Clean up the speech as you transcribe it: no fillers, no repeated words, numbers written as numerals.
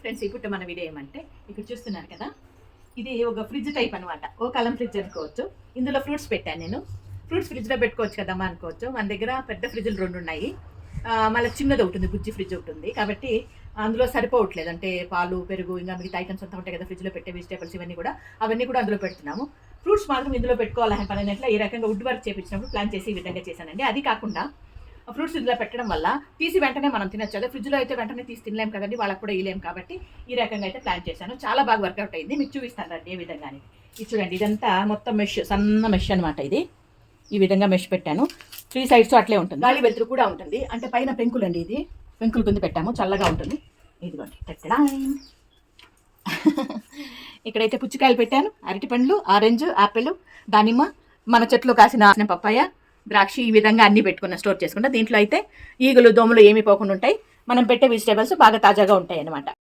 Friends, ఇప్పుడు మన video ఏమంటే ఇక్కడ చూస్తున్నారు కదా, ఇది ఒక ఫ్రిడ్జ్ టైప్ అనమాట. ఓ కాలం ఫ్రిడ్జ్ అనుకోవచ్చు. ఇందులో ఫ్రూట్స్ పెట్టాను నేను. ఫ్రూట్స్ ఫ్రిడ్జ్లో పెట్టుకోవచ్చు కదమ్మా అనుకోవచ్చు. మన దగ్గర పెద్ద ఫ్రిడ్జ్లు 2 ఉన్నాయి. మళ్ళీ చిన్నది ఒకటి ఉంది, బుజ్జి ఫ్రిడ్జ్ ఒకటి ఉంది. కాబట్టి అందులో సరిపోవట్లేదు. అంటే పాలు, పెరుగు, ఇంకా మిగతా ఐటమ్స్ అంతా ఉంటాయి కదా ఫ్రిడ్జ్లో పెట్టే వెజిటేబుల్స్, అవన్నీ కూడా అందులో పెడుతున్నాము. ఫ్రూట్స్ మాత్రం ఇందులో పెట్టుకోవాలని పని అట్లా ఈ రకంగా వుడ్ వర్క్ చేయించినప్పుడు ప్లాన్ చేసి ఈ విధంగా చేశానండి. అది కాకుండా ఫ్రూట్స్ ఇందులో పెట్టడం వల్ల తీసి వెంటనే మనం తినచ్చు. అదే ఫ్రిడ్జ్లో అయితే వెంటనే తీసి తినలేం కదండి, వాళ్ళకి కూడా ఇవ్వలేం. కాబట్టి ఈ రకంగా అయితే ప్లాన్ చేశాను. చాలా బాగా వర్కౌట్ అయింది. మీకు చూపిస్తాను రండి ఏ విధంగా. ఇది చూడండి, ఇదంతా మొత్తం మెష్, సన్న మెష్ అనమాట. ఇది ఈ విధంగా మెష్ పెట్టాను. 3 సైడ్స్ అట్లే ఉంటుంది. గాలి వెలుతురు కూడా ఉంటుంది. అంటే పైన పెంకులు అండి, ఇది పెంకులు కింద పెట్టాము, చల్లగా ఉంటుంది. ఇదిగోండి పెట్టడా. ఇక్కడైతే పుచ్చకాయలు పెట్టాను, అరటి పండ్లు, ఆరెంజ్, ఆపిల్, దానిమ్మ, మన చెట్లు కాసిన పప్పాయ, ద్రాక్ష, ఈ విధంగా అన్ని పెట్టుకున్న స్టోర్ చేసుకుంటా. దీంట్లో అయితే ఈగలు, దోమలు ఏమీ పోకుండా ఉంటాయి. మనం పెట్టే వెజిటేబుల్స్ బాగా తాజాగా ఉంటాయి అన్నమాట.